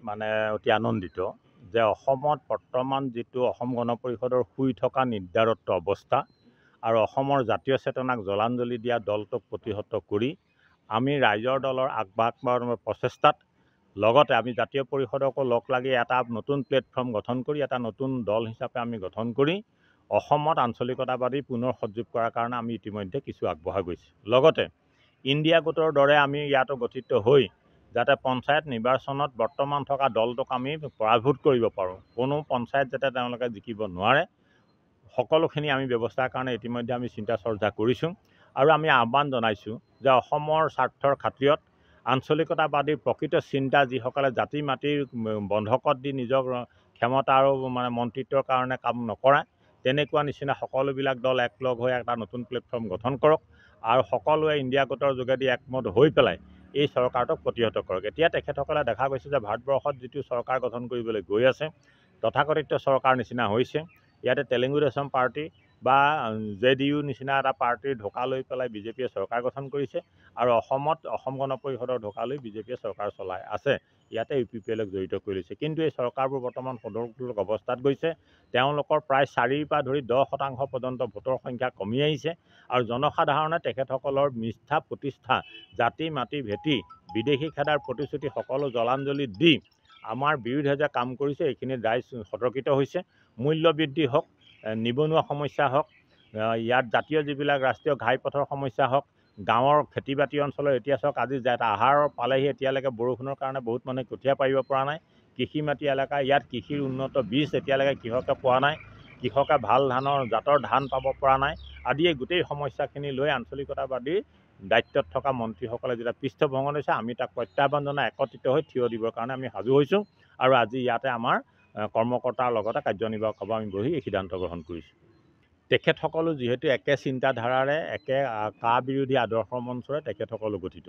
মানে অতি আনন্দিত যে অসমত বৰ্তমান যিটো অসম গণ পৰিষদৰ শুই থকা নিৰ্ধাৰত্ব অৱস্থা আৰু অসমৰ জাতীয় চেতনাক জলাঞ্জলি দিয়া দলটোক প্ৰতিহত কৰি আমি ৰাইজৰ দলৰ আগবাঢ়াৰ প্ৰচেষ্টাত লগতে আমি জাতীয় পৰিষদকো লগ লাগি এটা নতুন প্লেটফৰ্ম গঠন কৰি এটা নতুন দল হিচাপে আমি গঠন কৰি অসমত আঞ্চলিকতাবাদী পুনৰ সজীৱ কৰাৰ কাৰণে আমি ইতিমধ্যে কিছু আগবঢ়া গৈছোঁ। লগতে ইণ্ডিয়া গোটৰ দৰে আমি ইয়াতো গঠিত হৈ যাতে পঞ্চায়ত নিৰ্বাচনত বৰ্তমান থকা দলটোক আমি পৰাভূত কৰিব পাৰোঁ, কোনো পঞ্চায়ত যাতে তেওঁলোকে জিকিব নোৱাৰে, সকলোখিনি আমি ব্যৱস্থাৰ কাৰণে ইতিমধ্যে আমি চিন্তা চৰ্চা কৰিছোঁ। আৰু আমি আহ্বান জনাইছোঁ যে অসমৰ স্বাৰ্থৰ খাতিৰত আঞ্চলিকতাবাদীৰ প্ৰকৃত চিন্তা যিসকলে জাতি মাটিৰ বন্ধকত দি নিজৰ ক্ষমতা আৰু মন্ত্ৰিত্বৰ কাৰণে কাম নকৰা, তেনেকুৱা নিচিনা সকলোবিলাক দল একলগ হৈ এটা নতুন প্লেটফৰ্ম গঠন কৰক আৰু সকলোৱে ইণ্ডিয়া গোটৰ যোগেদি একমত হৈ পেলাই এই চৰকাৰটোক প্ৰতিহত কৰক। এতিয়া তেখেতসকলে দেখা গৈছে যে ভাৰতবৰ্ষত যিটো চৰকাৰ গঠন কৰিবলৈ গৈ আছে তথাকথিত চৰকাৰ নিচিনা হৈছে। ইয়াতে তেলেগু দেশম পাৰ্টি বা JDU নিচিনা এটা পাৰ্টিৰ ঢোকা লৈ পেলাই বিজেপিয়ে চৰকাৰ গঠন কৰিছে আৰু অসমত অসম গণ পৰিষদৰ ঢোকা লৈ বিজেপিয়ে চৰকাৰ চলাই আছে। ইয়াতে UPPLক জড়িত কৰি লৈছে। কিন্তু এই চৰকাৰবোৰ বৰ্তমান সদৰুপ অৱস্থাত গৈছে। তেওঁলোকৰ প্ৰায় 4 পৰা ধৰি 10% পৰ্যন্ত ভোটৰ সংখ্যা কমি আহিছে আৰু জনসাধাৰণে তেখেতসকলৰ মিথ্যা প্ৰতিষ্ঠা জাতি মাটি ভেটি বিদেশী খেদাৰ প্ৰতিশ্ৰুতি সকলো জলাঞ্জলি দি আমাৰ বিৰুদ্ধে যে কাম কৰিছে এইখিনিত ৰাইজ সতৰ্কিত হৈছে। মূল্য বৃদ্ধি হওক, নিবনুৱা সমস্যা হওক, ইয়াত জাতীয় যিবিলাক ৰাষ্ট্ৰীয় ঘাইপথৰ সমস্যা হওক, গাঁৱৰ খেতি বাতি অঞ্চলৰ এতিয়া চাওক আজি আহাৰ পালেহি এতিয়ালৈকে বৰষুণৰ কাৰণে বহুত মানুহে কঠীয়া পাৰিব পৰা নাই। কৃষি মাটি এলেকা ইয়াত কৃষিৰ উন্নত বীজ এতিয়ালৈকে কৃষকে পোৱা নাই, কৃষকে ভাল ধানৰ জাতৰ ধান পাব পৰা নাই আদি এই গোটেই সমস্যাখিনি লৈ আঞ্চলিকতাবাদীৰ দায়িত্বত থকা মন্ত্ৰীসকলে যেতিয়া পৃষ্ঠভংগন হৈছে আমি তাক প্ৰত্যাহ্বান জনাই একত্ৰিত হৈ থিয় দিবৰ কাৰণে আমি সাজু হৈছোঁ আৰু আজি ইয়াতে আমাৰ কৰ্মকৰ্তাৰ লগতে কাৰ্যনিৰ্বাহক সভা আমি বহি এই সিদ্ধান্ত গ্ৰহণ কৰিছোঁ। তেখেতসকলো যিহেতু একে চিন্তাধাৰাৰে একে কা বিৰোধী আদৰ্শ মঞ্চৰে তেখেতসকলো গঠিত।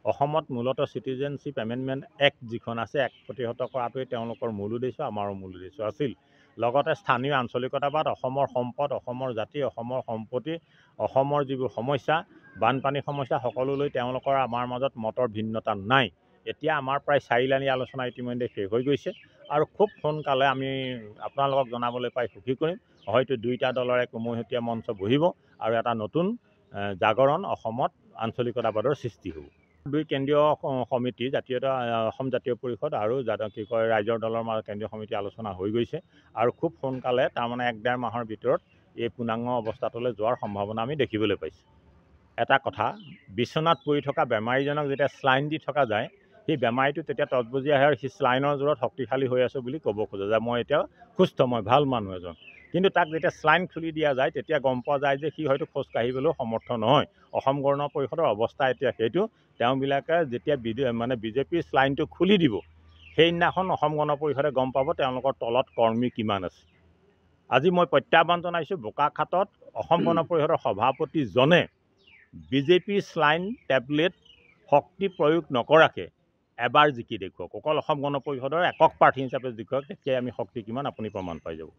অসমত মূলতঃ চিটিজেনশ্বিপ এমেণ্ডমেণ্ট এক্ট যিখন আছে এক প্ৰতিহত কৰাটোৱে তেওঁলোকৰ মূল উদ্দেশ্য, আমাৰো মূল উদ্দেশ্য আছিল। লগতে স্থানীয় আঞ্চলিকতাবাদ, অসমৰ সম্পদ, অসমৰ জাতি, অসমৰ সম্পত্তি, অসমৰ যিবোৰ সমস্যা, বানপানীৰ সমস্যা সকলো লৈ তেওঁলোকৰ আমাৰ মাজত মতৰ ভিন্নতা নাই। এতিয়া আমাৰ প্ৰায় 4 লানি আলোচনা ইতিমধ্যে শেষ হৈ গৈছে আৰু খুব সোনকালে আমি আপোনালোকক জনাবলৈ পাই সুখী কৰিম। হয়তো 2টা দলৰ এক উমৈহতীয়া মঞ্চ বহিব আৰু এটা নতুন জাগৰণ অসমত আঞ্চলিকতাবাদৰ সৃষ্টি হ'ব। 2 কেন্দ্ৰীয় সমিতি অসম জাতীয় পৰিষদ আৰু ৰাইজৰ দলৰ মাজত কেন্দ্ৰীয় সমিতি আলোচনা হৈ গৈছে আৰু খুব সোনকালে তাৰমানে 1-1.5 মাহৰ ভিতৰত এই পূৰ্ণাংগ অৱস্থাটোলৈ যোৱাৰ সম্ভাৱনা আমি দেখিবলৈ পাইছোঁ। এটা কথা, বিচনাত পৰি থকা বেমাৰীজনক যেতিয়া স্লাইন দি থকা যায় সেই বেমাৰীটো তেতিয়া তজবজি আহে আৰু সেই স্লাইনৰ জোৰত শক্তিশালী হৈ আছোঁ বুলি ক'ব খোজে যে মই এতিয়া সুস্থ, মই ভাল মানুহ এজন। কিন্তু তাক যেতিয়া স্লাইন খুলি দিয়া যায় তেতিয়া গম পোৱা যায় যে সি হয়তো খোজ কাঢ়িবলৈও সমৰ্থ নহয়। অসম গণ পৰিষদৰ অৱস্থা এতিয়া সেইটো। তেওঁবিলাকে যেতিয়া বিজেপিৰ স্লাইনটো খুলি দিব সেইদিনাখন অসম গণ পৰিষদে গম পাব তেওঁলোকৰ তলত কৰ্মী কিমান আছে। আজি মই প্ৰত্যাহ্বান জনাইছোঁ বোকাখাতত অসম গণ পৰিষদৰ সভাপতিজনে বিজেপিৰ স্লাইন টেবলেট শক্তি প্ৰয়োগ নকৰাকৈ এবাৰ জিকি দেখুৱাওক। অকল অসম গণ পৰিষদৰ একক প্ৰাৰ্থী হিচাপে দেখুৱাওক, তেতিয়াই আমি শক্তি কিমান আপুনি প্ৰমাণ পাই যাব।